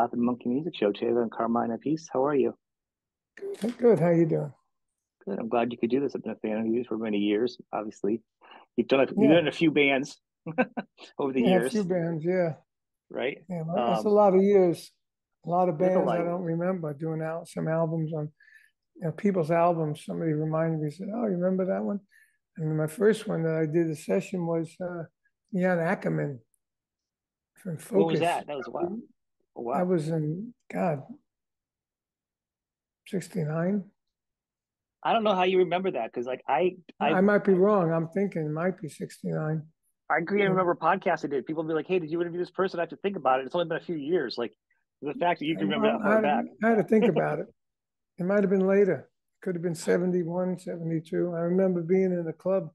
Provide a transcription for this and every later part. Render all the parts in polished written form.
Laughing Monkey Music Show, Taylor and Carmine Peace. How are you? Good. How you doing? Good. I'm glad you could do this. I've been a fan of yours for many years. Obviously, you've Yeah, done a few bands over the yeah, a few years, bands. Yeah, right? yeah. That's a Um, lot of years. A lot of there's a bands lot I of don't years, remember doing out some albums on people's albums. Somebody reminded me, said, "Oh, you remember that one?" And my first one that I did a session was Jan Ackerman from when was Focus. that? That was a while. Oh, That wow. was in God '69. I don't know how you remember that because, like, I might be wrong. I'm thinking it might be '69. I can't remember podcasts I did. People would be like, "Hey, did you interview this person?" I have to think about it. It's only been a few years. Like the fact that you can remember Well, that far back. I had to think about it. It might have been later. Could have been 71, 72. I remember being in the club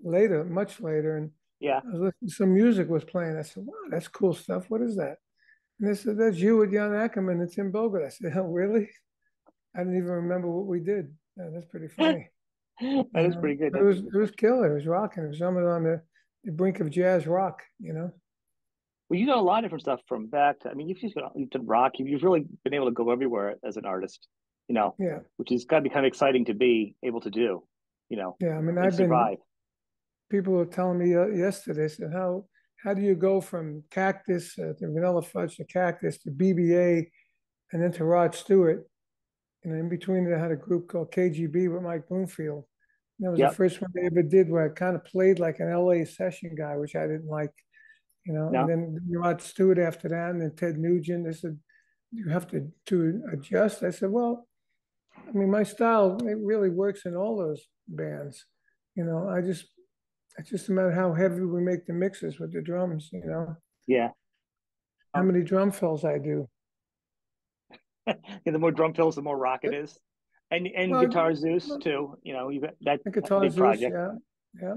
later, much later, and Yeah. I was listening, some music was playing. I said, wow, that's cool stuff. What is that? And they said, that's you with Jan Ackerman and Tim Bogert. I said, oh, really? I didn't even remember what we did. Yeah, that's pretty funny. That is pretty good. It was killer. It was rocking. It was something on the brink of jazz rock. Well, you've done a lot of different stuff from back to, I mean, you've done rock. You've really been able to go everywhere as an artist, you know, Yeah. which has got to be kind of exciting to be able to do, Yeah. I mean, and survive. people were telling me yesterday, said, how do you go from Cactus to Vanilla Fudge to Cactus to BBA and then to Rod Stewart? In between, they had a group called KGB with Mike Bloomfield. And that was the Yep. first one they ever did where I kind of played like an LA session guy, which I didn't like. And No. then Rod Stewart after that, and then Ted Nugent. They said, you have to adjust. I said, well, I mean, my style, it really works in all those bands. It's just a matter how heavy we make the mixes with the drums. Yeah. How Um, many drum fills I do. yeah, the more drum fills, the more rock it is. And Well, Guitar Zeus too. You got that the Guitar big Zeus, project. yeah, yeah.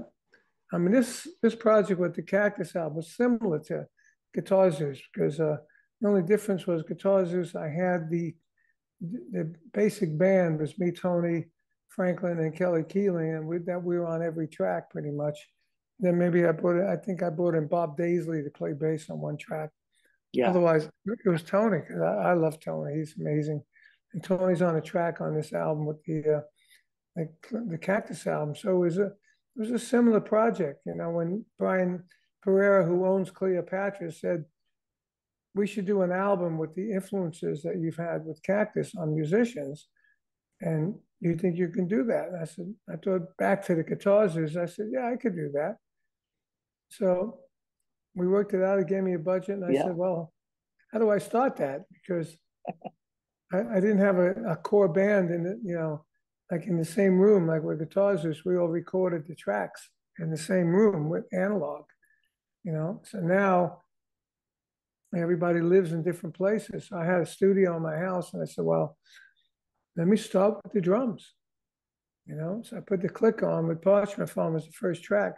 I mean, this project with the Cactus album was similar to Guitar Zeus because the only difference was Guitar Zeus. I had the basic band was me, Tony Franklin, and Kelly Keeling, and we were on every track pretty much. Then maybe I think I brought in Bob Daisley to play bass on one track. Yeah. Otherwise, it was Tony because I love Tony. He's amazing, and Tony's on a track on this album with the Cactus album. So it was a similar project. When Brian Pereira, who owns Cleopatra, said we should do an album with the influences that you've had with Cactus on musicians, and do you think you can do that? And I said, I thought back to the guitars. I said, yeah, I could do that. So we worked it out. He gave me a budget, and I Yeah. said, well, how do I start that? Because I didn't have a core band in like in the same room, like with guitars is, we all recorded the tracks in the same room with analog. So now everybody lives in different places. So I had a studio in my house and I said, well, let me start with the drums. So I put the click on with Parchment Farm as the first track.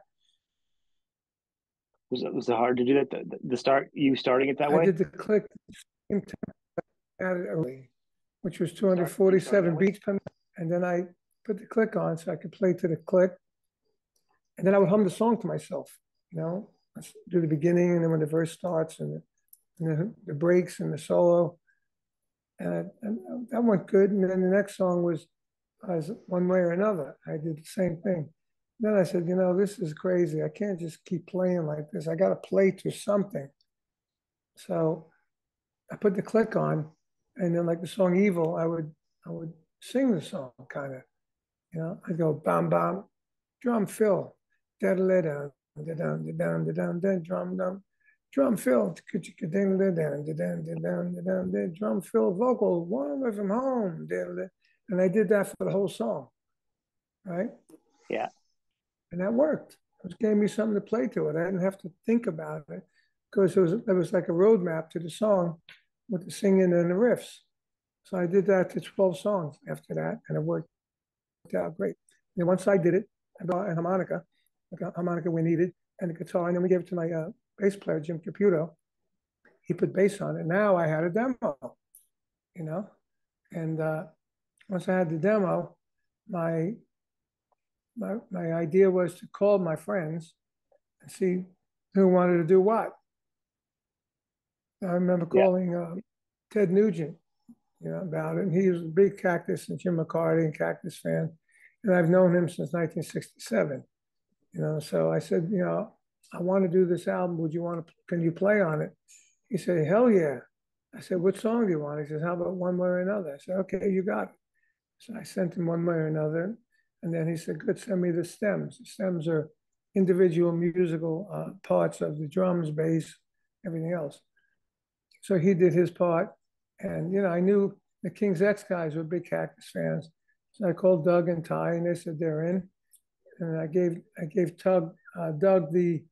Was it hard to do that? The start, you starting it that I way? did the click added early, which was You started that 247 way? beats per minute. And then I put the click on so I could play to the click. And then I would hum the song to myself. Do the beginning, and then when the verse starts, and the breaks and the solo, and that went good. And then the next song was one way or another. I did the same thing. Then I said, this is crazy. I can't just keep playing like this. I got to play to something. So I put the click on, and then like the song "Evil," I would sing the song kind of. I'd go bam bam, drum fill, da da da da da da da da da drum drum, drum fill, da da da da da da drum fill vocal one way from home, and I did that for the whole song, right? Yeah. And that worked. It gave me something to play to it. I didn't have to think about it because it was like a roadmap to the song with the singing and the riffs. So I did that to 12 songs after that, and it worked out great. And once I did it, I got a harmonica, like a harmonica we needed, and a guitar, and then we gave it to my bass player, Jim Caputo. He put bass on it. Now I had a demo, you know, and once I had the demo, my my idea was to call my friends and see who wanted to do what. I remember Yeah. calling Ted Nugent, about it. And he was a big Cactus and Jim McCarty and Cactus fan. And I've known him since 1967, So I said, I want to do this album. Can you play on it? He said, hell yeah. I said, what song do you want? He says, how about One Way or Another? I said, okay, you got it. So I sent him One Way or Another. And then he said, good, send me the stems. The stems are individual musical parts of the drums, bass, everything else. So he did his part. And, I knew the King's X guys were big Cactus fans. So I called Doug and Ty, and they said they're in. And I gave Doug the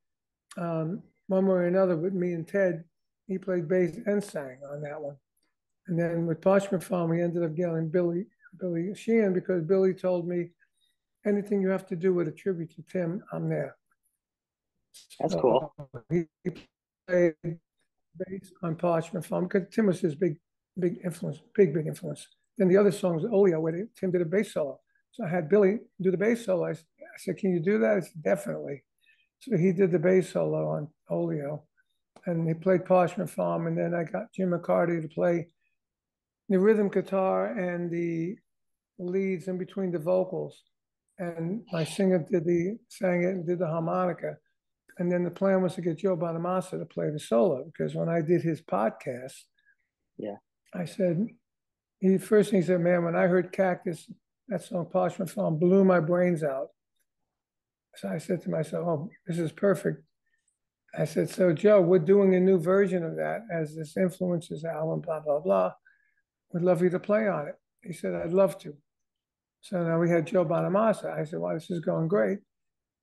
One Way or Another with me and Ted. He played bass and sang on that one. And then with Parchment Farm, we ended up getting Billy Sheehan, because Billy told me, anything you have to do with a tribute to Tim, I'm there. That's cool. He played bass on Parchment Farm because Tim was his big influence, big influence. Then the other songs, Oleo, where Tim did a bass solo. So I had Billy do the bass solo. I said, can you do that? I said, definitely. So he did the bass solo on Oleo, and he played Parchment Farm. And then I got Jim McCarty to play the rhythm guitar and the leads in between the vocals. And my singer sang it and did the harmonica. And then the plan was to get Joe Bonamassa to play the solo, because when I did his podcast, I said, first thing he said, man, when I heard Cactus, that song Parchment Farm blew my brains out. So I said to myself, oh, this is perfect. I said, so Joe, we're doing a new version of that as this influences album, blah, blah, blah. Would love you to play on it. He said, I'd love to. So now we had Joe Bonamassa. I said, wow, this is going great.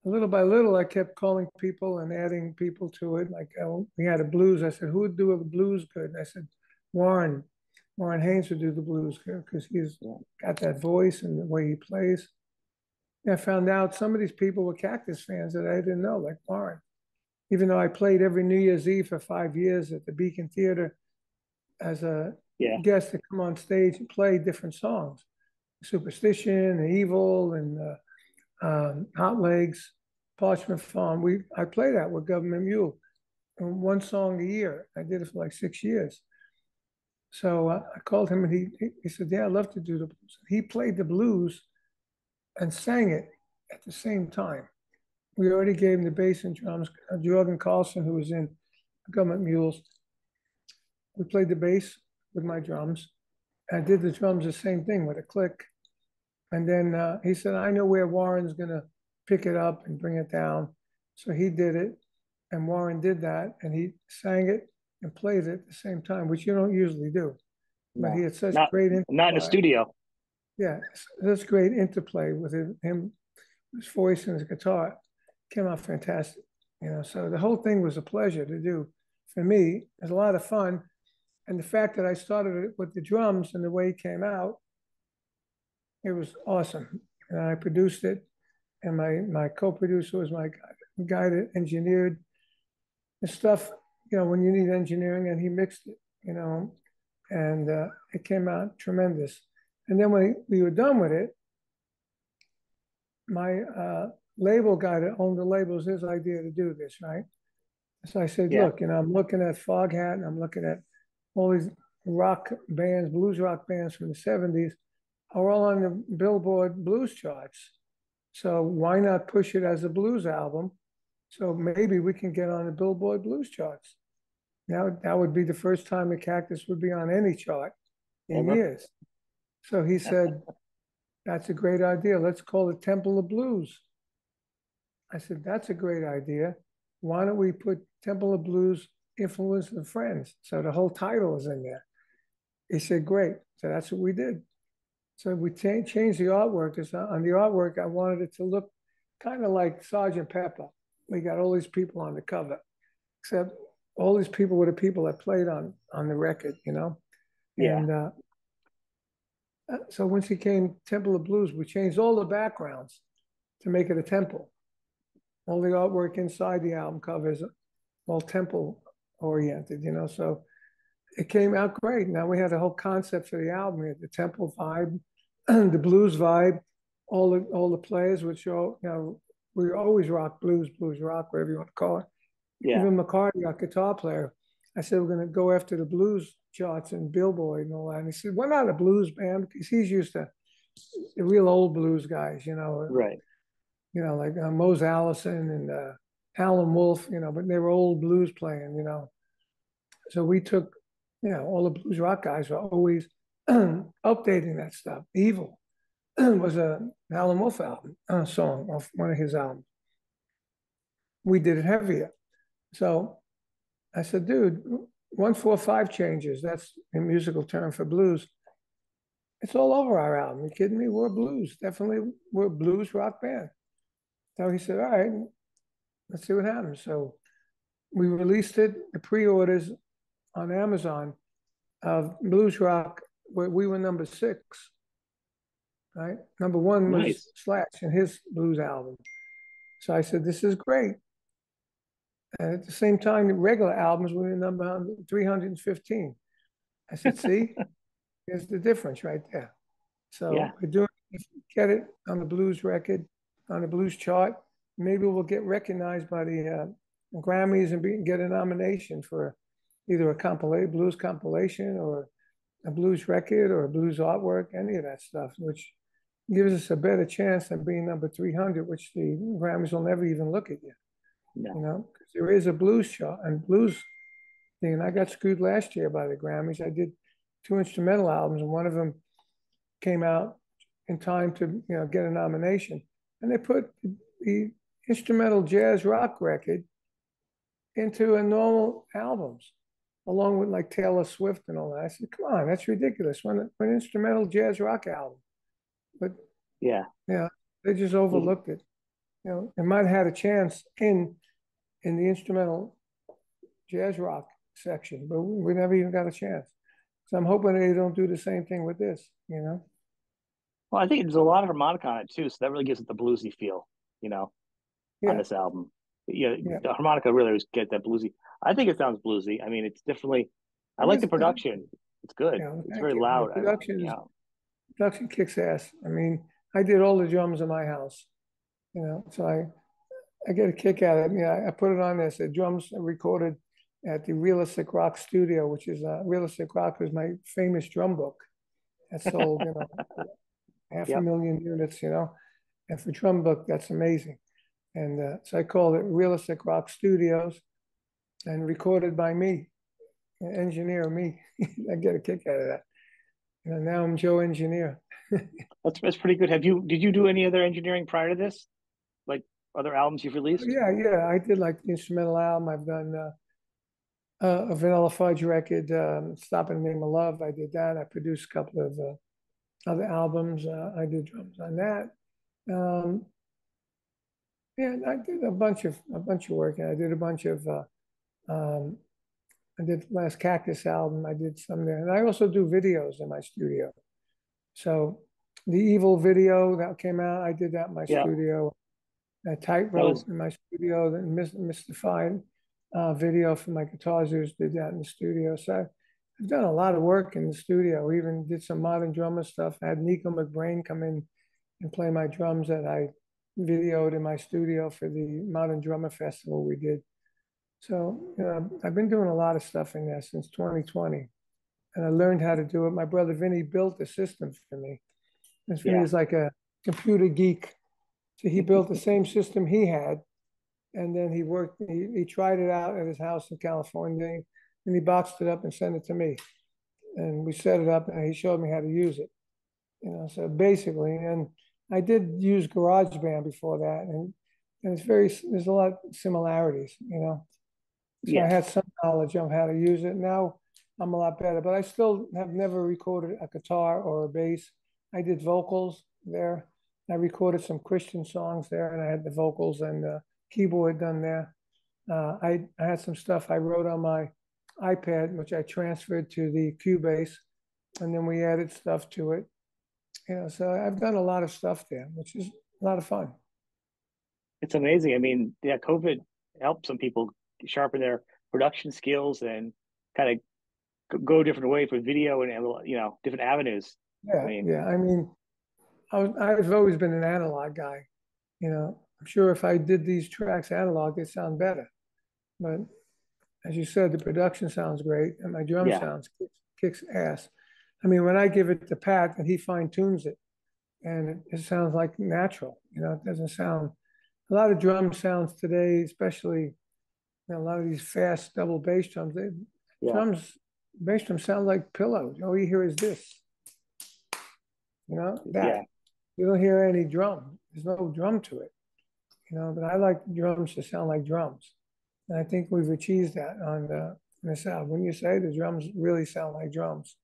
Little by little, I kept calling people and adding people to it. Like we had a blues. I said, who would do a blues good? And I said, Warren Haynes would do the blues good, because he's got that voice and the way he plays. And I found out some of these people were Cactus fans that I didn't know, like Warren. Even though I played every New Year's Eve for 5 years at the Beacon Theater as a guest to come on stage and play different songs, Superstition and Evil and Hot Legs, Parchment Farm. I played that with Government Mule, and one song a year. I did it for like 6 years. So I called him, and he said, yeah, I'd love to do the blues. He played the blues and sang it at the same time. We already gave him the bass and drums. Jorgen Carlson, who was in Government Mules, we played the bass with my drums. I did the drums the same thing with a click. And then he said, I know where Warren's going to pick it up and bring it down. So he did it, and Warren did that, and he sang it and played it at the same time, which you don't usually do. No, but he had such great interplay. Not in the studio. Yeah, such great interplay with him, his voice and his guitar. Came out fantastic. So the whole thing was a pleasure to do for me. It was a lot of fun. And the fact that I started it with the drums and the way it came out, it was awesome. And I produced it, and my co-producer was my guy that engineered the stuff, when you need engineering, and he mixed it, and it came out tremendous. And then when we were done with it, my label guy that owned the label, was his idea to do this, right? So I said, look, I'm looking at Foghat, and I'm looking at all these rock bands, blues rock bands from the 70s, are all on the Billboard blues charts. So why not push it as a blues album? So maybe we can get on the Billboard blues charts. Now that would be the first time the Cactus would be on any chart in years. So he said, that's a great idea. Let's call it Temple of Blues. I said, that's a great idea. Why don't we put Temple of Blues Influence of Friends? So the whole title is in there. He said, great. So that's what we did. So we changed the artwork. On the artwork, I wanted it to look kind of like Sgt. Pepper. We got all these people on the cover, except all these people were the people that played on the record, And so once he came Temple of Blues, we changed all the backgrounds to make it a temple. All the artwork inside the album covers all temple oriented, So it came out great. Now we had a whole concept for the album. We had the temple vibe, the blues vibe, all the players would show, we always rock blues rock, whatever you want to call it. Yeah. Even McCarty, our guitar player, I said, we're going to go after the blues charts and Billboard and all that. And he said, "We're not a blues band," because he's used to the real old blues guys, Right. like Mose Allison and Alan Wolf, but they were old blues playing, So we took, all the blues rock guys were always updating that stuff. Evil was a Alan Wolf album, song off one of his albums. We did it heavier. So I said, dude, 1-4-5 changes. That's a musical term for blues. It's all over our album. You kidding me? We're blues. Definitely, we're a blues rock band. So he said, all right, let's see what happens. So we released it, the pre-orders on Amazon of blues rock, where we were number 6, right? Number 1 was Nice. Slash and his blues album. So I said, this is great. And at the same time, the regular albums were number 315. I said, see, here's the difference right there. Yeah. So we're doing, if we get it on the blues record, on the blues chart, maybe we'll get recognized by the Grammys and get a nomination for either a blues compilation or a blues record or a blues artwork, any of that stuff, which gives us a better chance than being number 300, which the Grammys will never even look at you, No. because there is a blues chart and blues thing. And I got screwed last year by the Grammys. I did 2 instrumental albums, and one of them came out in time to get a nomination, and they put the instrumental jazz rock record into a normal albums along with like Taylor Swift and all that. I said, come on, that's ridiculous. When an instrumental jazz rock album, but Yeah. yeah, they just overlooked it. It might have had a chance in the instrumental jazz rock section, but we never even got a chance. So I'm hoping they don't do the same thing with this. Well, I think there's a lot of harmonica on it too, so that really gives it the bluesy feel, you know, on Yeah, this album. Yeah, yeah, the harmonica really always get that bluesy. I think it sounds bluesy. I mean, it's definitely. I it like the is. production. It's good. It's Thank very you. The loud. production kicks ass. I mean, I did all the drums in my house, so I get a kick out of it. I put it on there. Said drums recorded at the Realistic Rock Studio, which is Realistic Rock was my famous drum book that sold, half a Yep. million units. And for drum book, that's amazing. And so I called it Realistic Rock Studios and recorded by me, engineer me. I get a kick out of that. Now I'm Joe Engineer. That's pretty good. Did you do any other engineering prior to this? Like other albums you've released? Yeah, yeah. I did like the instrumental album. I've done a Vanilla Fudge record, Stop in the Name of Love. I did that. I produced a couple of other albums. I did drums on that. Um, yeah, I did a bunch of work. I did a bunch of um, I did the last Cactus album. I did some there, and I also do videos in my studio. So the Evil video that came out, I did that in my Yeah, studio. A that was Tightrope in my studio. The Mystified video for my guitar Zeus did that in the studio. So I've done a lot of work in the studio. We even did some modern drummer stuff. I had Nico McBrain come in and play my drums that I videoed in my studio for the Modern Drummer Festival we did. So, I've been doing a lot of stuff in there since 2020, and I learned how to do it. My brother Vinny built the system for me. And Vinny yeah. is like a computer geek. So he built the same system he had, and then he tried it out at his house in California, and he boxed it up and sent it to me. And we set it up, and he showed me how to use it. So basically, and I did use GarageBand before that, and there's a lot of similarities. So I Yeah. had some knowledge of how to use it. Now I'm a lot better, but I still have never recorded a guitar or a bass. I did vocals there. I recorded some Christian songs there, and I had the vocals and the keyboard done there. I had some stuff I wrote on my iPad, which I transferred to the Cubase, and then we added stuff to it. So I've done a lot of stuff there, which is a lot of fun. It's amazing. I mean, yeah, COVID helped some people sharpen their production skills and kind of go different ways with video and different avenues. I Yeah, mean, yeah. I mean, I've always been an analog guy. I'm sure if I did these tracks analog, they'd sound better. But as you said, the production sounds great and my drum yeah, sounds good. kicks ass. I mean, when I give it to Pat and he fine tunes it, and it sounds like natural. It doesn't sound. A lot of drum sounds today, especially a lot of these fast double bass drums. Yeah. Drums, bass drums sound like pillows. All you hear is this. Yeah. That you don't hear any drum. There's no drum to it. But I like drums to sound like drums, and I think we've achieved that on this album. When you say the drums really sound like drums.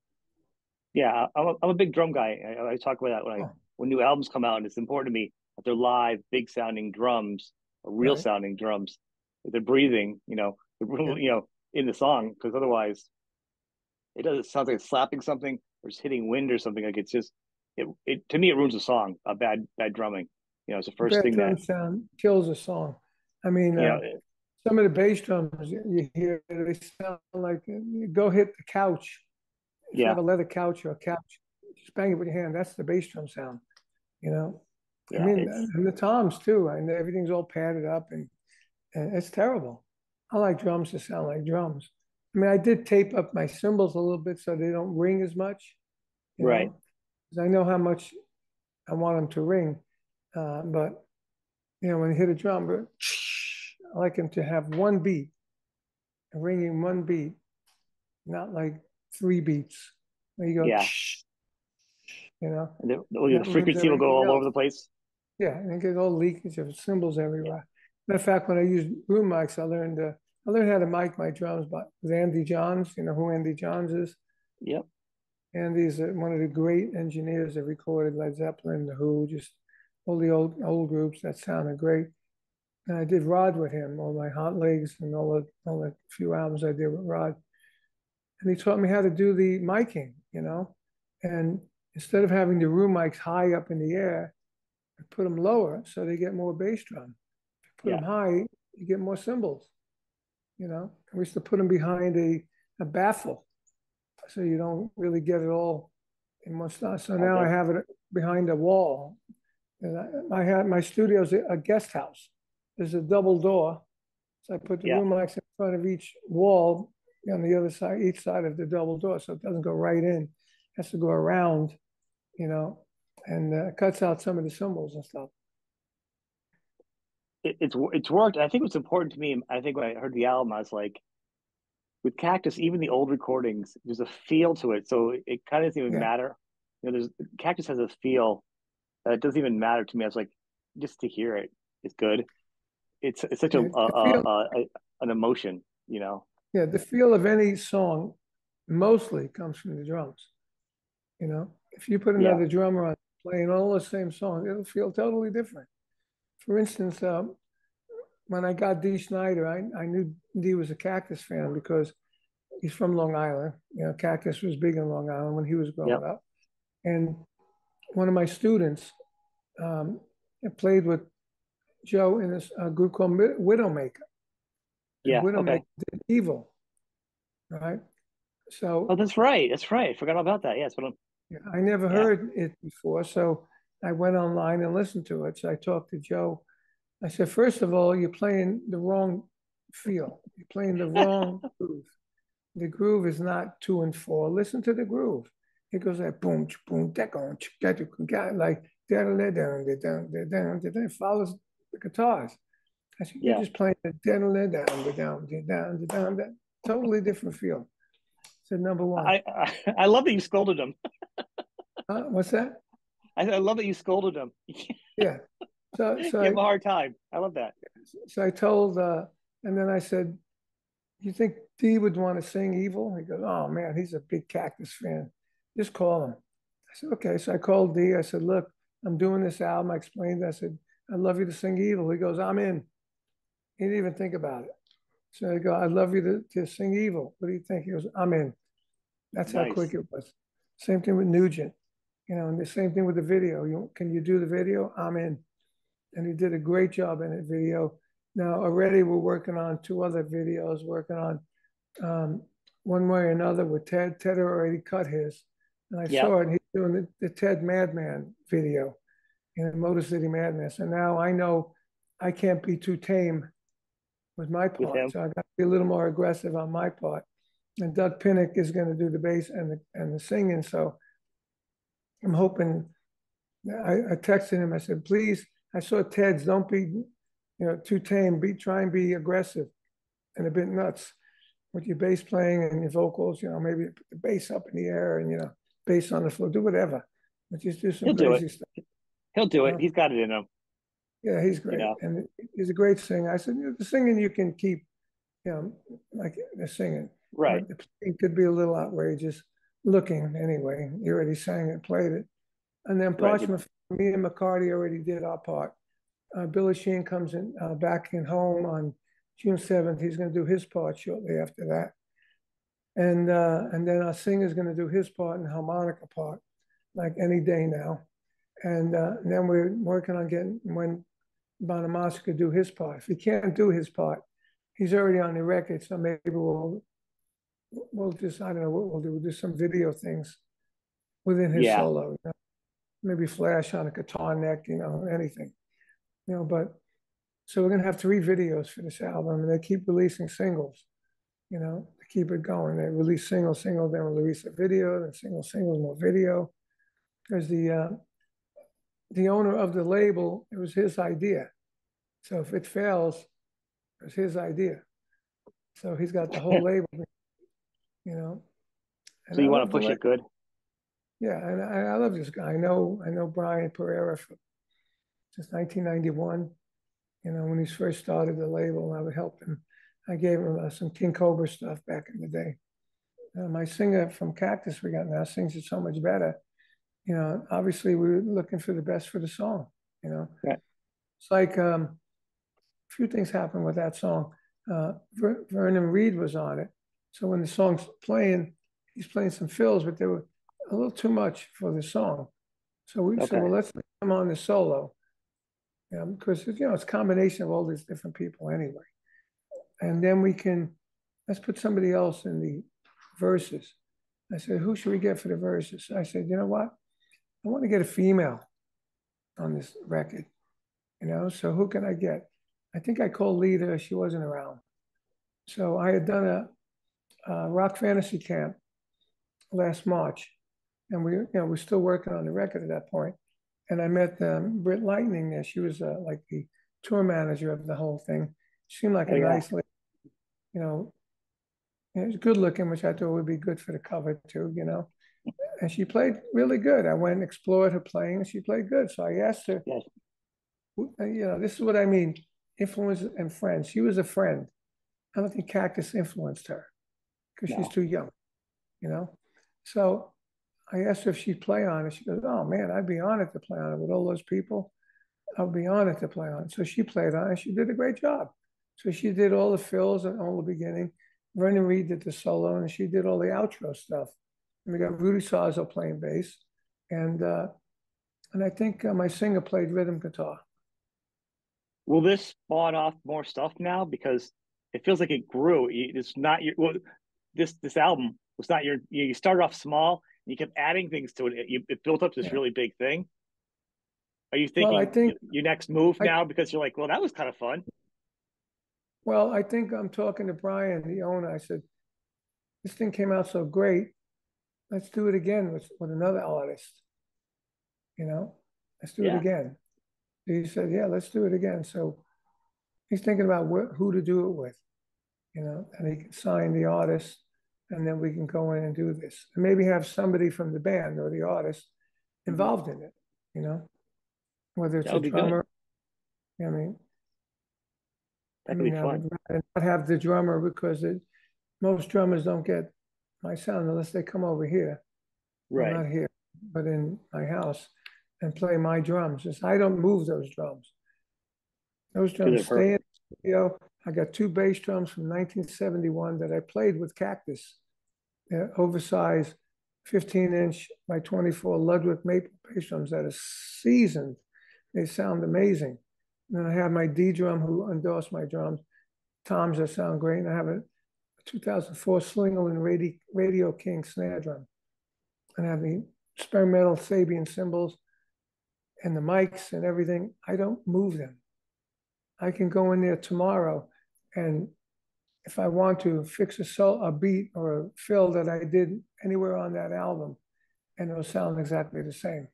Yeah. I'm a big drum guy. I talk about that Oh, when new albums come out, and it's important to me that they're live, big sounding drums, or real right. sounding drums. That they're breathing, Yeah. in the song, because otherwise it sounds like it's slapping something or just hitting wind or something. Like it's just it to me it ruins a song. A bad drumming. It's the first Bad thing drum that sound kills a song. I mean, you know. some of the bass drums you hear, they sound like you go hit the couch. If you Yeah, have a leather couch or a couch, just bang it with your hand. That's the bass drum sound. You know, I yeah. mean, It's and the toms too. And everything's all padded up, and it's terrible. I like drums to sound like drums. I mean, I did tape up my cymbals a little bit so they don't ring as much. You right. know, because I know how much I want them to ring. But when you hit a drum, I like them to have one beat, ringing one beat, not like three beats. Where you go, Yeah, you know, and the that ruins frequency will go everything all over else. the place. Yeah, and it gets all leakage of cymbals Yeah. everywhere. Matter of fact, when I used room mics, I learned how to mic my drums with Andy Johns. You know who Andy Johns is? Yep. Andy's one of the great engineers that recorded Led Zeppelin, The Who, just all the old groups that sounded great. And I did Rod with him, all my Hot Legs and all the few albums I did with Rod. And he taught me how to do the miking. And instead of having the room mics high up in the air, I put them lower so they get more bass drum. Put Yeah. them high, you get more cymbals. We used to put them behind a baffle so you don't really get it all in one spot. So now I Okay. have it behind a wall. And I had my studio's a guest house. There's a double door. So I put the Yeah. room mics in front of each wall on the other side, each side of the double door. So it doesn't go right in. It has to go around, you know, and cuts out some of the cymbals and stuff. It's worked. I think what's important to me. I think when I heard the album, I was like, with Cactus, even the old recordings, there's a feel to it. So it kind of doesn't even Yeah. matter. There's Cactus has a feel that it doesn't even matter to me. I was like, just to hear it is good. It's such The feel, an emotion, you know. yeah, the feel of any song mostly comes from the drums. If you put Yeah. another drummer on playing all the same songs, it'll feel totally different. For instance, when I got Dee Snider, I knew Dee was a Cactus fan because he's from Long Island. Cactus was big in Long Island when he was growing Yep. up. And one of my students played with Joe in a group called Widowmaker. And Yeah. Widowmaker Okay. did Evil, right? Oh, So that's right. That's right. I forgot about that. Yes, but I never yeah. heard it before. So I went online and listened to it. So I talked to Joe. I said, first of all, you're playing the wrong feel. You're playing the wrong groove. The groove is not 2 and 4. Listen to the groove. It goes like boom, boom, like down, down, down, down, down. It follows the guitars. I said, you're Yeah. just playing the down, down, down, down, down, down. Totally different feel. Said number one. I love that you scolded him. What's that? I love that you scolded him. Yeah. So so Give I him a hard time. I love that. so I told and then I said, you think Dee would want to sing Evil? He goes, oh man, he's a big Cactus fan. Just call him. I said, okay. So I called Dee. I said, look, I'm doing this album. I explained. I said, I'd love you to sing Evil. He goes, I'm in. He didn't even think about it. So I go, I'd love you to sing Evil. What do you think? He goes, I'm in. That's how quick Nice. it was. Same thing with Nugent, and the same thing with the video. Can you do the video? I'm in. And he did a great job in that video. Now already we're working on 2 other videos, working on One Way or Another with Ted. Ted already cut his, and I Yep. saw it. He's doing the Ted Madman video, Motor City Madness. And now I know I can't be too tame with my With part, him. so I got to be a little more aggressive on my part. and Doug Pinnick is going to do the bass and the singing. So I'm hoping. I texted him. I said, please. I saw Ted's. Don't be, too tame. Try and be aggressive and a bit nuts with your bass playing and your vocals. Maybe put the bass up in the air and bass on the floor. Do whatever, but just do some He'll do it. crazy stuff. He'll do You it. know? He's got it in him. Yeah, he's You great, know. and he's a great singer. I said, the singing you can keep, like the singing, Right. but the playing could be a little outrageous. Looking anyway, you already sang it, played it, and then Right. Parchment. Me and McCarty already did our part. Billy Sheehan comes in back in home on June 7th. He's going to do his part shortly after that, and then our singer's going to do his part and harmonica part, like any day now. And then we're working on getting when Bonamassa could do his part. If he can't do his part, he's already on the record, so maybe we'll just, I don't know what we'll do. We'll do some video things within his Yeah. solo. Maybe flash on a guitar neck, anything. But so we're gonna have 3 videos for this album, and they keep releasing singles, to keep it going. They release single, then release a video, then single, more video. Because the owner of the label, it was his idea. So if it fails, it was his idea. So he's got the whole label, So And you I want to love the push label. it good? Yeah, and I love this guy. I know Brian Pereira since 1991. When he first started the label, I would help him. I gave him some King Cobra stuff back in the day. My singer from Cactus we got now sings it so much better. Obviously we were looking for the best for the song. Right. It's like a few things happened with that song. Vernon Reid was on it, so when the song's playing, he's playing some fills, but they were a little too much for the song. So we said, well, let's let him on the solo. Because it's a combination of all these different people anyway. And then let's put somebody else in the verses. I said, who should we get for the verses? I said, you know what? I want to get a female on this record, so who can I get? I think I called Lita, she wasn't around. So I had done a rock fantasy camp last March, and we're still working on the record at that point. And I met Britt Lightning there. She was like the tour manager of the whole thing. She seemed like a nice lady, it was good looking, which I thought would be good for the cover too, And she played really good. I went and explored her playing, and she played good. So I asked her, Yes. this is what I mean, influence and friends. She was a friend. I don't think Cactus influenced her because she's too young, So I asked her if she'd play on it. She goes, oh man, I'd be honored to play on it with all those people. I'd be honored to play on it. So she played on it. She did a great job. So she did all the fills and all the beginning. Vernon Reid did the solo, and she did all the outro stuff. And we got Rudy Sarzo playing bass, and I think my singer played rhythm guitar. Will this spawn off more stuff now? Because it feels like it grew. It's not your this album was not your. You started off small. And you kept adding things to it. It built up this really big thing. Are you Well, I thinking think your next move now because you're like, well, that was kind of fun? Well, I think I'm talking to Brian, the owner. I said, this thing came out so great. Let's do it again with another artist. Let's do it Yeah. again. He said, yeah, let's do it again. So he's thinking about who to do it with, and he can sign the artist, and then we can go in and do this. And maybe have somebody from the band or the artist involved in it, whether it's That a would be good. drummer. I mean, That could be I fun. would rather not have the drummer because most drummers don't get my sound unless they come over here. Well, Right. not here, but in my house and play my drums. I don't move those drums. Those drums stay in the studio. I got 2 bass drums from 1971 that I played with Cactus. They're oversized 15-inch by 24 Ludwig maple bass drums that are seasoned. They sound amazing. And then I have my D drum who endorsed my drums. Toms that sound great. And I have a 2004 Slingerland Radio King snare drum. And I have the experimental Sabian cymbals and the mics and everything. I don't move them. I can go in there tomorrow and if I want to fix a beat or a fill that I did anywhere on that album, and it'll sound exactly the same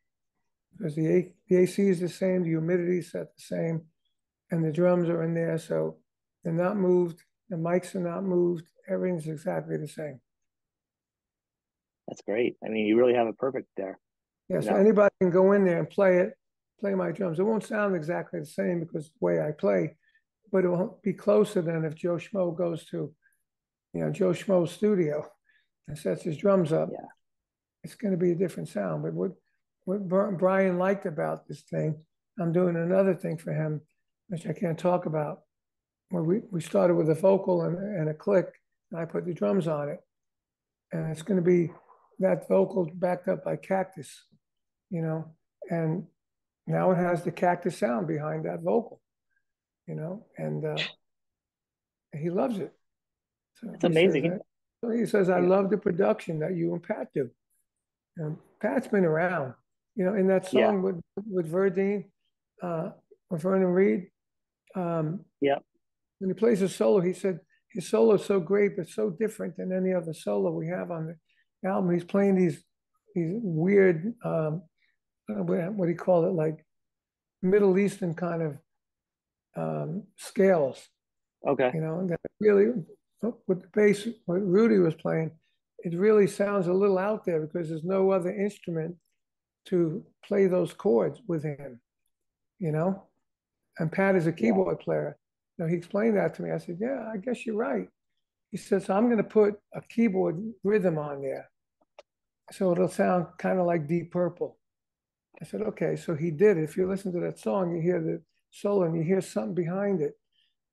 because the AC is the same, the humidity is set the same, and the drums are in there, so they're not moved, the mics are not moved, everything's exactly the same. That's great. I mean, you really have it perfect there. Yeah, You so know? anybody can go in there and play my drums. It won't sound exactly the same because the way I play, but it will be closer than if Joe Schmo goes to, Joe Schmo's studio and sets his drums up. Yeah. It's going to be a different sound. But what Brian liked about this thing, I'm doing another thing for him, which I can't talk about. Where we started with a vocal and a click, and I put the drums on it, and it's going to be that vocal backed up by Cactus, and now it has the Cactus sound behind that vocal, and he loves it. So It's amazing. he says, I love the production that you and Pat do. And Pat's been around, in that Yeah. song with Verdine, with Vernon Reid. Yeah. When he plays a solo, he said his solo is so great, but so different than any other solo we have on the album. He's playing these weird, what do you call it, like Middle Eastern kind of scales, Okay. that really, with the bass, what Rudy was playing, it really sounds a little out there because there's no other instrument to play those chords with him, and Pat is a Yeah. keyboard player. He explained that to me. I said, yeah, I guess you're right. He says, so I'm going to put a keyboard rhythm on there. So it'll sound kind of like Deep Purple. I said, okay. So he did it. If you listen to that song, you hear the solo and you hear something behind it.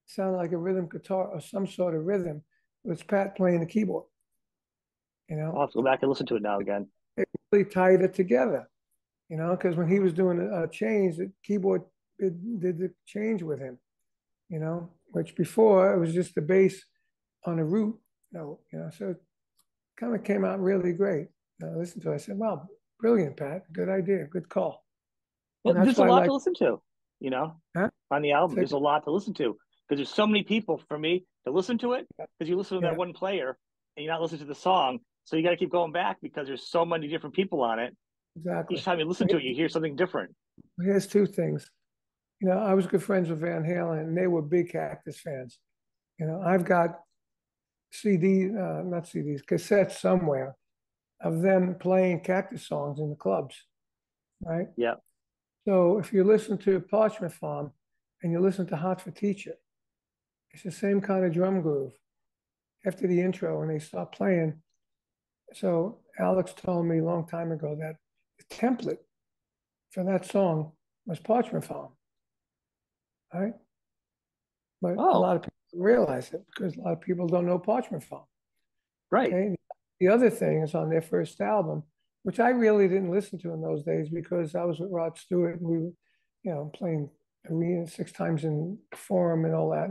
Sound like a rhythm guitar or some sort of rhythm. It's Pat playing the keyboard. I'll have to go back and listen to it now again. It really tied it together, because when he was doing a change, the keyboard did the change with him, which before it was just the bass on a root note, so it kind of came out really great. I listened to it, I said, wow, brilliant, Pat, good idea, good call. Well, And that's there's a why I lot like, to listen to, huh? on the album. It's There's a lot to listen to because there's so many people for me to listen to it because you listen to that yeah, one player and you're not listening to the song. So you got to keep going back because there's so many different people on it. exactly. Each time you listen to it, you hear something different. Here's two things. I was good friends with Van Halen, and they were big Cactus fans. I've got not CDs, cassettes somewhere of them playing Cactus songs in the clubs, right? Yeah. So if you listen to Parchment Farm and you listen to Hot for Teacher, it's the same kind of drum groove after the intro when they start playing. So Alex told me a long time ago that the template for that song was Parchment Farm, right? But a Oh, lot of people don't realize it because a lot of people don't know Parchment Farm. right. Okay. The other thing is on their first album, which I really didn't listen to in those days because I was with Rod Stewart and we were, playing arena 6 times in Forum and all that.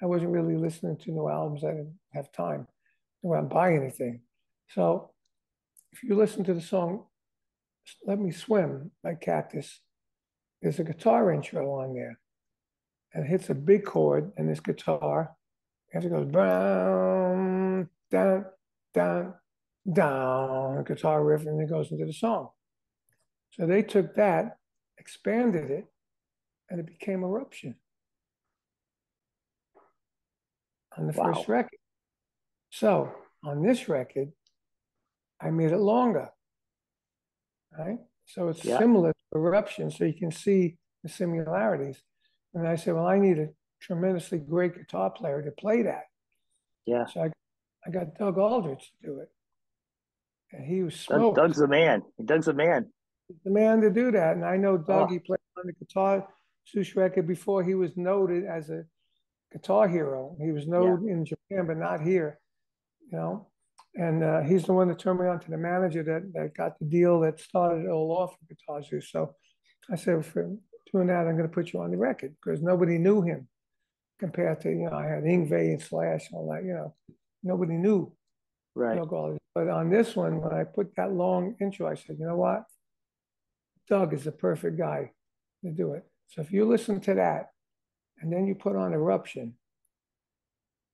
I wasn't really listening to new albums. I didn't have time to go out and buy anything. So if you listen to the song Let Me Swim by Cactus, there's a guitar intro on there. And it hits a big chord in this guitar. And it goes down, down, down, down, guitar riff, and it goes into the song. So they took that, expanded it, and it became Eruption on the first Wow. record. So on this record, I made it longer, right? So it's Yeah. similar to Eruption, so you can see the similarities. And I said, well, I need a tremendously great guitar player to play that. Yeah. So I got Doug Aldrich to do it. And he was smoked. Doug's the man. Doug's the man. The man to do that. And I know Doug, Oh, he played on the Guitar Swoosh record before he was noted as a guitar hero. He was yeah. known in Japan, but not here, you know. And he's the one that turned me on to the manager that got the deal that started it all off with Guitar Swoosh. So I said, for doing that, I'm going to put you on the record because nobody knew him compared to, I had Yngwie and Slash and all that, nobody knew Right. Doug Aldrich. But on this one, when I put that long intro, I said, you know what? Doug is the perfect guy to do it. So if you listen to that and then you put on Eruption,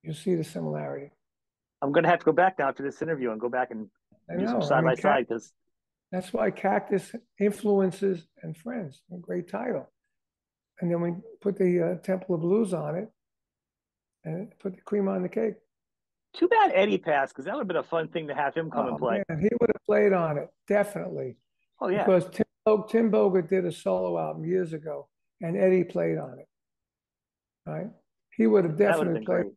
You'll see the similarity. I'm gonna have to go back now after this interview and go back and I do some know. I side by mean, side because that's why Cactus influences and friends. A great title. And then we put the Temple of Blues on it and put the cream on the cake. too bad Eddie passed because that would have been a fun thing to have him come and Oh play. man, he would have played on it definitely Oh yeah, because Tim Bogert did a solo album years ago, and Eddie played on it. Right? He would have that would have definitely been played. great.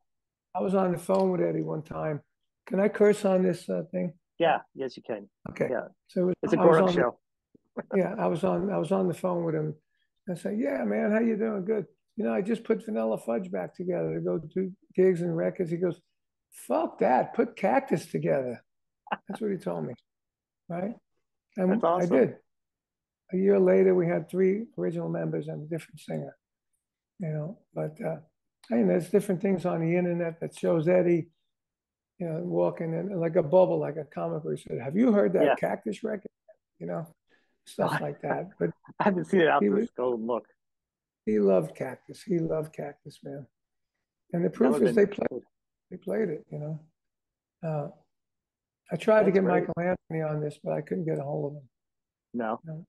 I was on the phone with Eddie one time. Can I curse on this thing? Yeah, yes you can. Okay. Yeah, So it's a I was grown up on the show. yeah I was on the phone with him. I said, "Yeah, man, how you doing? Good. I just put Vanilla Fudge back together to go do gigs and records." He goes, "Fuck that. Put Cactus together." That's what he told me. Right? That's And I awesome. did. A year later, we had three original members and a different singer. But I mean, there's different things on the internet that shows Eddie, walking in like a bubble, like a comic where he said, "Have you heard Yeah, that Cactus record?" You know, no, stuff like that. But I haven't seen it. I'll he have was to go and look. he loved Cactus. He loved Cactus, man. And the That would proof have is been good. they played it. Uh, I tried to That's get great. Michael Anthony on this, but I couldn't get a hold of him. No, You know?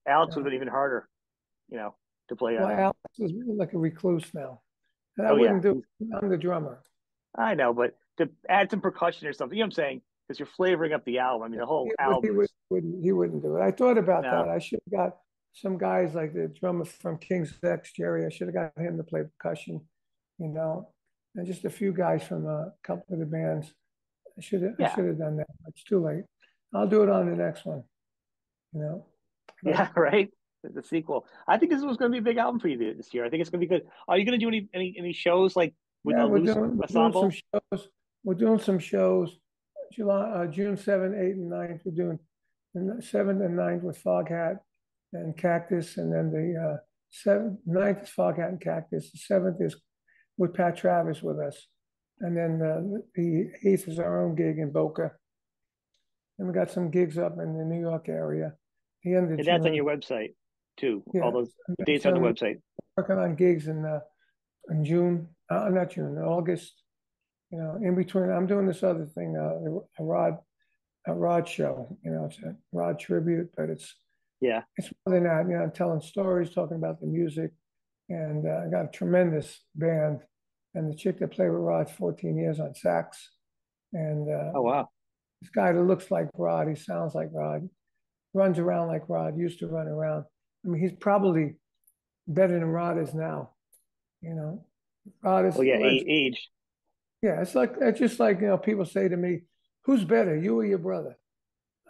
Alex would have Uh, been even harder, you know, to play well, on. Alex is really like a recluse now, and I Oh yeah, wouldn't do it. I'm the drummer. I know, but to add some percussion or something, you know what I'm saying? Because you're flavoring up the album. I mean, the whole album is He wouldn't do it. I thought about no. that. I should have got some guys like the drummer from King's X, Jerry. I should have got him to play percussion, you know, and just a few guys from a couple of the bands. I Yeah, should have done that. It's too late. I'll do it on the next one, you know. But yeah, right. The sequel. I think this was going to be a big album for you this year. I think it's going to be good. Are you going to do any shows like with yeah, a loose we're doing some ensemble? shows. We're doing some shows. June 7th, 8th, and 9th. We're doing the 7th and 9th with Foghat and Cactus, and then the 7th, 9th is Foghat and Cactus. The 7th is with Pat Travis with us, and then the 8th is our own gig in Boca. And we got some gigs up in the New York area. The end of And that's on June, your website too. All yeah. those And the then dates are on the some website. working on gigs in June, not June, August. In between, I'm doing this other thing, a Rod show. It's a Rod tribute, but Yeah. it's more than that. I'm telling stories, talking about the music, and I got a tremendous band. And the chick that played with Rod 14 years on sax, and Oh wow. this guy that looks like Rod, he sounds like Rod, runs around like Rod, used to run around. I mean, he's probably better than Rod is now. You know, Rod is Oh yeah. legend. Age. Yeah, it's just like people say to me, "Who's better, you or your brother?"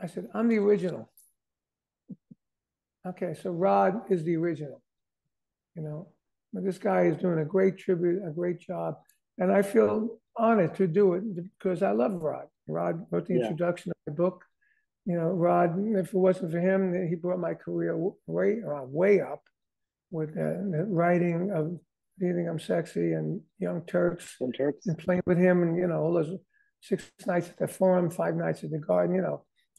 I said, "I'm the original." Okay, so Rod is the original, you know. But this guy is doing a great tribute, a great job, and I feel honored to do it because I love Rod. Rod wrote the Yeah. introduction of my book. Rod, if it wasn't for him, he brought my career way up with the writing of Feeling I'm Sexy and Young Turks Some Turks. and playing with him and, all those 6 nights at the Forum, 5 nights at the Garden,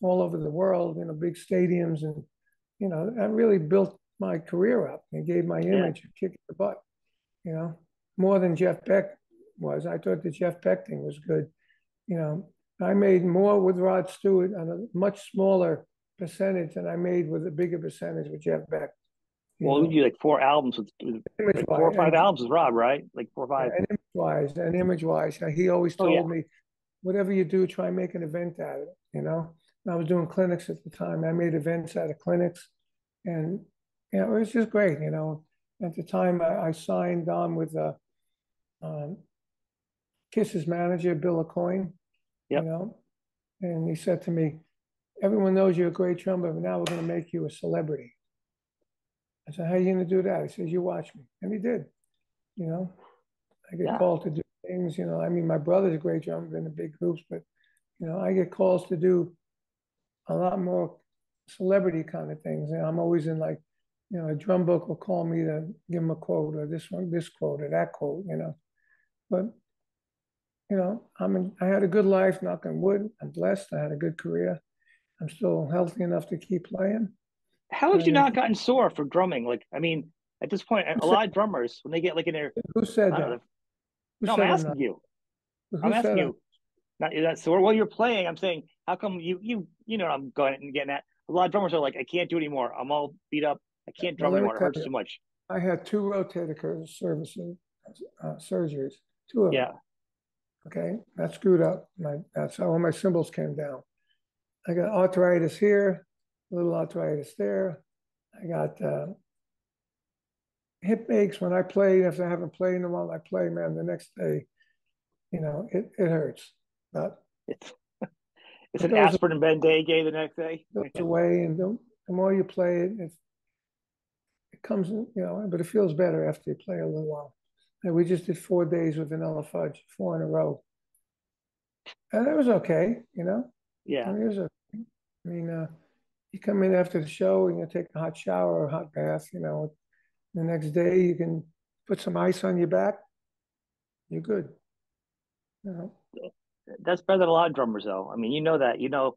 all over the world, big stadiums. And, that really built my career up and gave my Yeah. image a kick in the butt, you know, more than Jeff Beck was. I thought the Jeff Beck thing was good. You know, I made more with Rod Stewart on a much smaller percentage than I made with a bigger percentage with Jeff Beck. You Well, we know, do like 4 albums with image like four wise or five albums with Rob, right? Like 4 or 5. and image wise, he always Oh yeah. told me, whatever you do, try and make an event out of it. And I was doing clinics at the time. I made events out of clinics, and it was just great. At the time, I signed on with um, Kiss's manager, Bill Aucoin. You Yep. know, and he said to me, "Everyone knows you're a great drummer, but now we're going to make you a celebrity." I said, "How are you going to do that?" He says, "You watch me." And he did. You know, I get Yeah. called to do things. I mean, my brother's a great drummer in the big groups, but, I get calls to do a lot more celebrity kind of things. And I'm always in like, a drum book will call me to give them a quote or this quote or that quote. But, I had a good life, knock on wood. I'm blessed. I had a good career. I'm still healthy enough to keep playing. How have you And not gotten sore for drumming? Like, I mean, at this point, a lot of drummers when they get like in their, who said I don't that? know. Who No, I'm said I'm not? asking you. I'm Who asking said you, not that. So while you're playing, I'm saying, how come you know what I'm going and getting at? A lot of drummers are like, I can't do it anymore. I'm all beat up. I can't well, drum let me anymore. It tell hurts you, too much. I had two rotator cuff services, surgeries, two of them. Yeah, Okay, that screwed up. That's how all my cymbals came down. I got arthritis here, a little arthritis there. I got hip aches when I play. If I haven't played in a while, I play, man, the next day, it hurts. But it's it's it an goes, aspirin and Bengay the next day. away, and the more you play it, it comes, but it feels better after you play a little while. And we just did 4 days with Vanilla Fudge, four in a row. And it was okay, I Yeah, mean, it was okay. I mean, you come in after the show and you take a hot shower or a hot bath, the next day you can put some ice on your back, you're good. You know, that's better than a lot of drummers, though. I mean, you know that. You know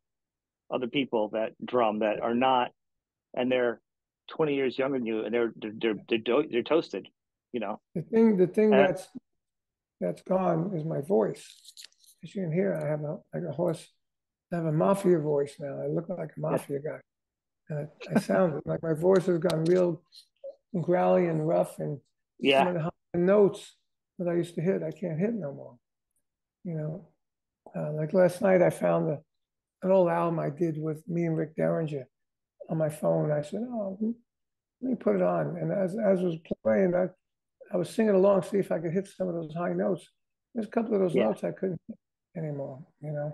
other people that drum that are not, and they're 20 years younger than you, and they're toasted. You know, the thing and that's gone is my voice. As you can hear, I have like a horse. I have a mafia voice now. I look like a mafia guy. And I sound like my voice has gone real growly and rough, and some yeah, of the high notes that I used to hit, I can't hit no more. You know, like last night, I found an old album I did with me and Rick Derringer on my phone. I said, "Oh, let me put it on." And as I was playing, I was singing along, see if I could hit some of those high notes. There's a couple of those yeah. notes I couldn't hit anymore. But even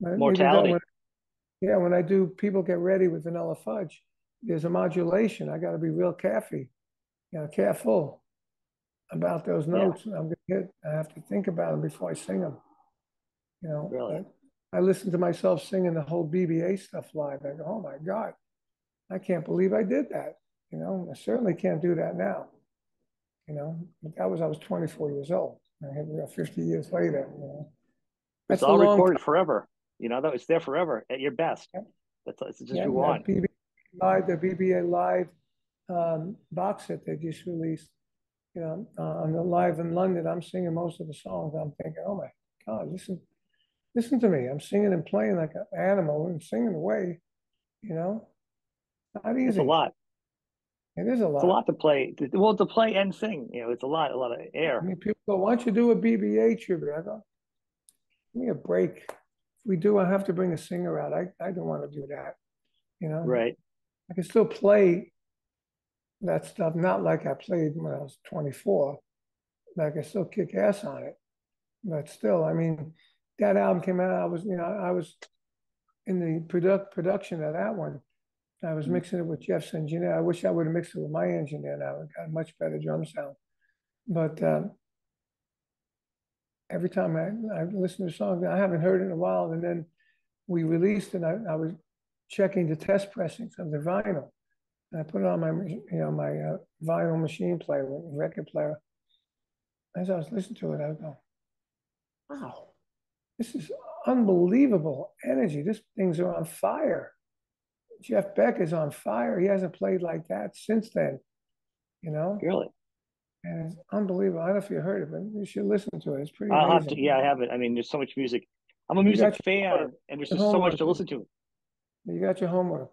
though Mortality. when I do People Get Ready with Vanilla Fudge, there's a modulation. I got to be real careful about those Yeah, notes. I'm gonna hit. I have to think about them before I sing them. really. But I listen to myself singing the whole BBA stuff live. I go, oh my God, I can't believe I did that. I certainly can't do that now. But I was 24 years old. And here we are 50 years later. It's That's a all long recorded time. forever. You know, though it's there forever at your best. That's just Yeah, you that want. BBA live box set they just released. On the live in London, I'm singing most of the songs. I'm thinking, oh my God, listen to me. I'm singing and playing like an animal and singing away. You know, not It's a easy. lot. It is a It's a lot. lot to play. Well, to play and sing. You know, it's a lot of I air. mean, people go, why don't you do a BBA tribute? I go, give me a break. If we do, I have to bring a singer out. I don't want to do that. You know, Right. I can still play that stuff, not like I played when I was 24. But I can still kick ass on it. But still, I mean, that album came out. I was in the production of that one. I was mixing it with Jeff's engineer. I wish I would have mixed it with my engineer now. It got a much better drum sound. But every time I listen to a song, I haven't heard it in a while. And then we released it. I was checking the test pressings of the vinyl. And I put it on my vinyl machine player, record player. As I was listening to it, I go, wow, this is unbelievable energy. This things are on fire. Jeff Beck is on fire. He hasn't played like that since then, you know? Really. And it's unbelievable. I don't know if you heard it, but you should listen to it. It's pretty I'll have to. amazing. Yeah, I have it. I mean, there's so much music. I'm a You music got your homework. fan, and there's Your just so much homework. to listen to. You got your homework.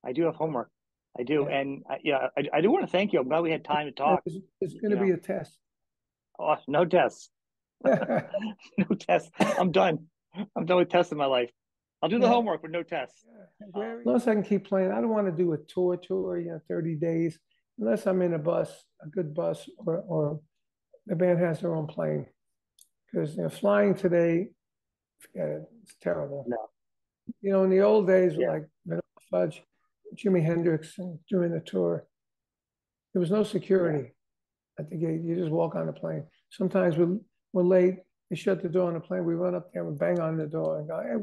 I do have homework. I do, Yeah. and yeah, I do want to thank you. I'm glad we had time to talk. There's going You to be know, a test. oh, no tests, Yeah. no tests. I'm done. I'm done with tests in my life. I'll do the homework, but no tests. As long as I can keep playing, I don't want to do a tour, 30 days, unless I'm in a good bus, or the band has their own plane. Because flying today, forget it, it's terrible. No, In the old days, yeah, like Vanilla Fudge, Jimi Hendrix, and doing the tour, there was no yeah, security at the gate. You just walk on the plane. Sometimes we're late. They shut the door on the plane. We run up there and bang on the door and go, "Hey,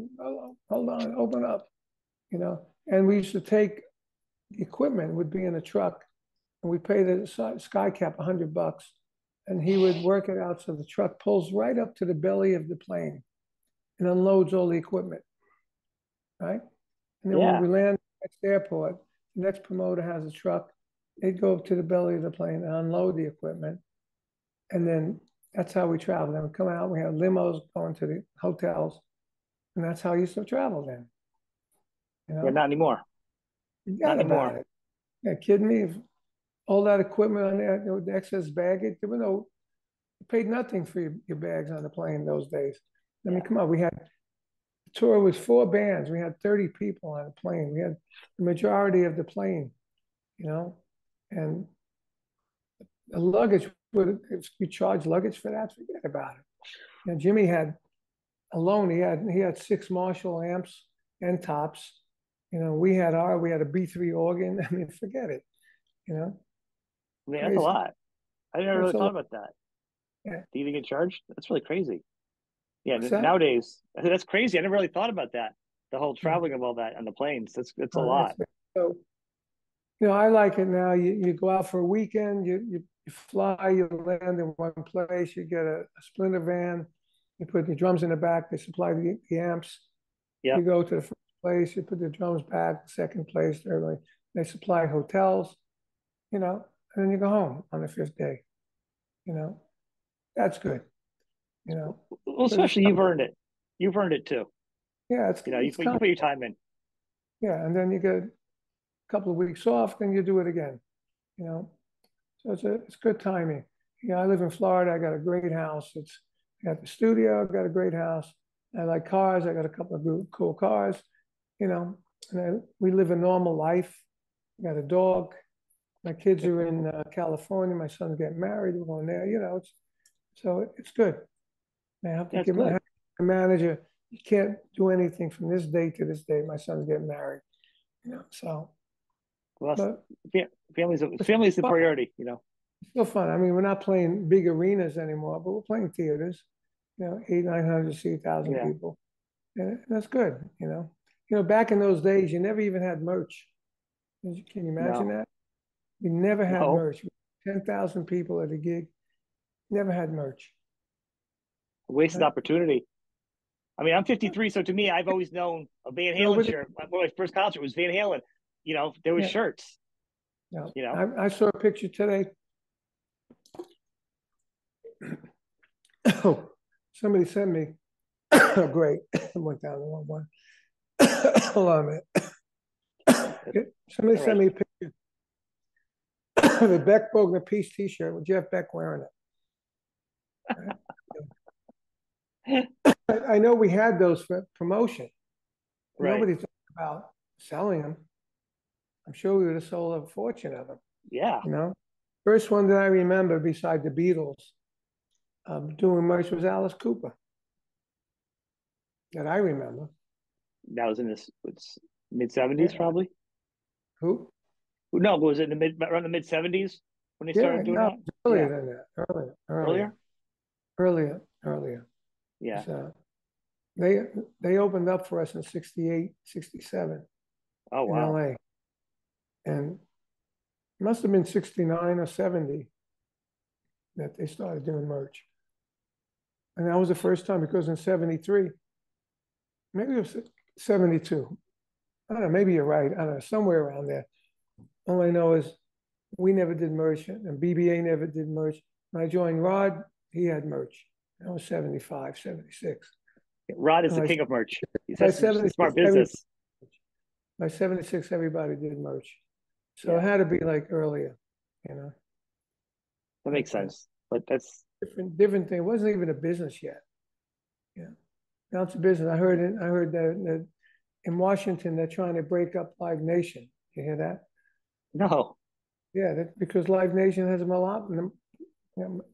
hold on, open up." And we used to take the equipment would be in a truck, and we pay the sky cap $100, and he would work it out so the truck pulls right up to the belly of the plane and unloads all the equipment, right? And then when yeah. we land at the airport, the next promoter has a truck. They'd go up to the belly of the plane and unload the equipment, and then That's how we traveled. Then we come out, we had limos going to the hotels, and that's how you used to travel then. You Yeah, know, not anymore. Not forget about anymore. it. Yeah, kidding me? All that equipment on there, the excess baggage, there were no, you paid nothing for your bags on the plane those days. I mean, Yeah. come on, we had the tour was 4 bands. We had 30 people on the plane. We had the majority of the plane, you know, and the luggage would if you charge luggage for that, forget about it. You know, Jimmy had alone, he had 6 Marshall amps and tops. You know, we had a B3 organ. I mean, forget it, you know, I mean, that's a crazy. lot. I never That's really a thought lot. about that. Yeah. Do you even get charged? That's really crazy. Yeah, What's that? nowadays that's crazy. I never really thought about that. The whole Yeah. traveling of all that on the planes. That's a lot. So, you know, I like it now. You go out for a weekend, you fly, you land in one place, you get a Sprinter van, you put the drums in the back, they supply the amps. You Yep. go to the first place, you put the drums back, second place, third place. They supply hotels, you know, and then you go home on the fifth day, you know. That's good, you know. Well, But it's especially you've earned it. You've earned it too. yeah, You it's you kind put your of time in. yeah, and then you get a couple of weeks off, then you do it again, you know. So it's good timing. You know, I live in Florida. I got a great house. I got the studio. I got a great house. I like cars. I got a couple of cool cars. You know, and we live a normal life. I got a dog. My kids are in California. My son's getting married. We're going there. You know, it's good. I have to That's give my good. manager. You can't do anything from this day to this day. My son's getting married. You know, so Well, but family's the priority. it's still fun. I mean, we're not playing big arenas anymore, but we're playing theaters. You know, 800, 900 seat, 1,000 Yeah. people, and that's good. You know, back in those days, you never even had merch. Can you imagine No. that? We never had No. merch. 10,000 people at a gig, never had merch. Wasted Right? opportunity. I mean, I'm 53, so to me, I've always known a Van Halen Nobody. shirt. My first concert was Van Halen. There was Yeah. shirts. Yeah. You know. I saw a picture today. Oh, somebody sent me. Oh, great. I went down the wrong one. Hold on a minute. Somebody All sent right. me a picture of a Beck Bogner Peace T-shirt with Jeff Beck wearing it. I know we had those for promotion. Right. Nobody thought about selling them. I'm sure we would have sold a fortune of them. Yeah. You know, first one that I remember beside the Beatles doing merch was Alice Cooper. That I remember. That was in this mid 70s, Yeah. probably. Who? No, was it in around the mid 70s when they Yeah, started doing no, that? earlier Yeah. than that. Earlier, earlier, Earlier? earlier, earlier. Yeah. So they they opened up for us in 68, 67 Oh, in wow. LA. And it must have been 69 or 70 that they started doing merch. And that was the first time because in 73, maybe it was 72. I don't know, maybe you're right. I don't know, somewhere around there. All I know is we never did merch and BBA never did merch. When I joined Rod, he had merch. That was 75, 76. Rod is And the king of merch. by That's some 76, smart business. by 76, everybody did merch. So it Yeah, had to be like earlier, you know. that But makes sense. But that's different thing. It wasn't even a business yet. Yeah. Now it's a business. I heard that in Washington they're trying to break up Live Nation. You hear that? no Yeah, because Live Nation has a a monopoly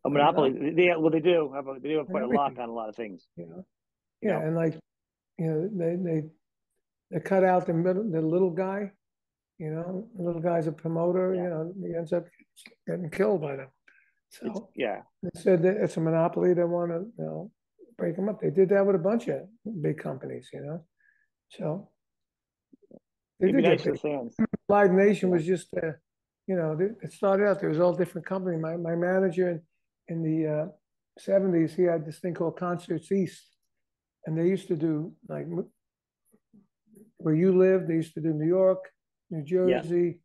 monopoly. They do have on quite a lock everything, on a lot of things. you know. You Yeah, know. and like they cut out the little guy. You know, the little guy's a promoter. Yeah. You know, he ends up getting killed by them. It's So yeah. they said that it's a monopoly. They want to, break them up. They did that with a bunch of big companies. You know, so they It'd be did get nice for the big. fans. Live Nation Yeah. was just, it started out there was all different company. My manager in the 70s, he had this thing called Concerts East, and they used to do like where you live. They used to do New York, New Yeah. Jersey,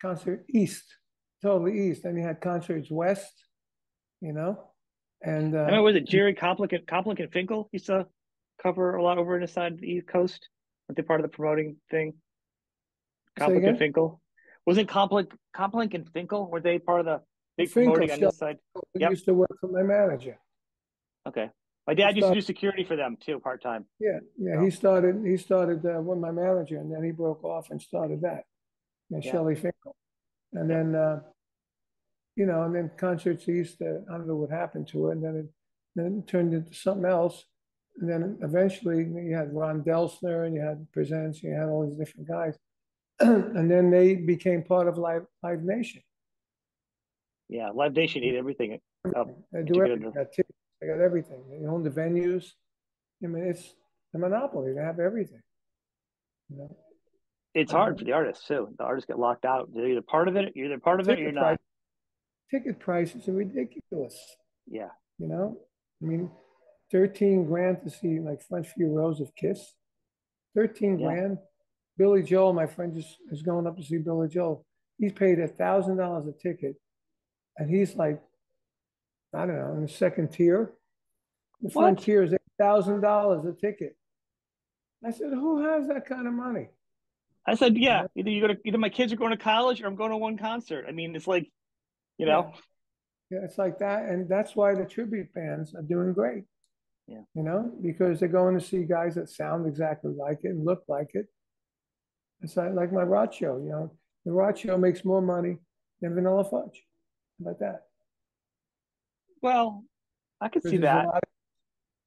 Concert East, totally East. Then you had Concerts West, you know, And I remember, was it Jerry Complik and Finkel used to cover a lot over on the side of the East Coast? Weren't they part of the promoting thing? say Complik and again, Finkel? Wasn't Complik and Finkel? Were they part of the big Finkel, promoting on Shel this side? Yep. used to work for my manager. Okay. My He dad used to started, do security for them too, part time. yeah, So he started with my manager, and then he broke off and started that. And yeah, Shelley Finkel, and yep. then and then Concerts East. I don't know what happened to it, and then it turned into something else. And then eventually you had Ron Delsner, and you had Presents, you had all these different guys, and then they became part of Live Nation. Yeah. Live Nation ate everything up, They do everything. integrated. They got tickets, they got everything. They own the venues. I mean, it's a monopoly. They have everything. You know, It's hard for the artists too. The artists get locked out. They're either part of it, you're either part of it or you're ticket price, not. ticket prices are ridiculous. Yeah. You know, I mean, 13 grand to see like front few rows of Kiss. 13 Yeah. grand. Billy Joel, my friend, just is going up to see Billy Joel. He's paid $1,000 a ticket, and he's like, I don't know, in the second tier. The front What? tier is $8,000 a ticket. I said, who has that kind of money? I said, You yeah, know? either my kids are going to college or I'm going to one concert. I mean, it's like, you Yeah, know, yeah, it's like that, and that's why the tribute bands are doing great. yeah. Because they're going to see guys that sound exactly like it and look like it. It's like my Rod show. The Rod show makes more money than Vanilla Fudge. How about that? Well, I could see Because there's a that. lot of,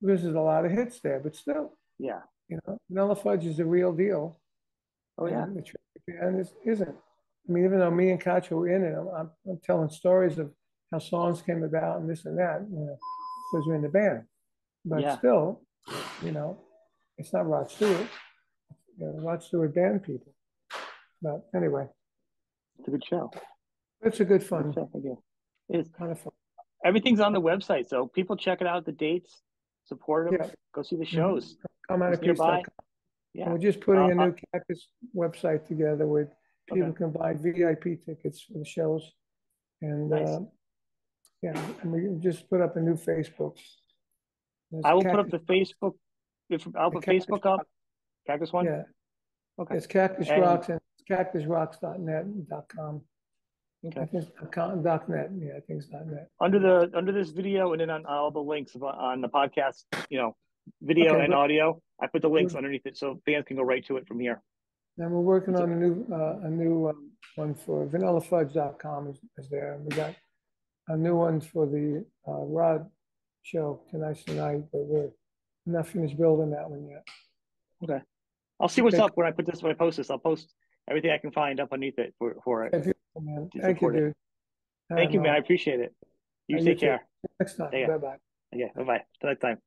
because there's a lot of hits there, but still, Yeah. Vanilla Fudge is the real deal, Oh yeah. and the tribute band isn't. I mean, even though me and Katya were in it, I'm telling stories of how songs came about and this and that, because we're in the band. But Yeah. still, it's not Rod Stewart. Rod Stewart band people. But anyway, It's a good show. it's a good Good fun, show. Thank you. It is. kind of fun. Everything's on the website, so people check it out. The dates, support them. Yeah. Go see the Mm-hmm. shows. Who's nearby? ComeOutOfPeace.com. And Yeah. we're just putting a new Cactus website together where Okay. people can buy VIP tickets for the shows. And Nice. and we just put up a new Facebook. There's I will put up Cactus, the Facebook. I'll the put Cactus Facebook up. Rock. Cactus one. Yeah, Okay. it's Cactus And Rocks and cactusrocks.net.com. okay. I think .net. Yeah, I think it's .net. Under this video and then on all the links on the podcast, video Okay, and great. audio, I put the links underneath it so fans can go right to it from here. And we're working So, on a new one for vanillafudge.com is there. And we got a new one for the Rod show tonight's tonight, but we're not finished building that one yet. okay. I'll see what's Okay, up when I post this. I'll post everything I can find up underneath it for it beautiful, man. to Thank you, support it. dude. All right, Thank you, man. I Mark. appreciate it. You You take too. care. Next time. Yeah. Bye bye. Okay. Bye bye. Till next time.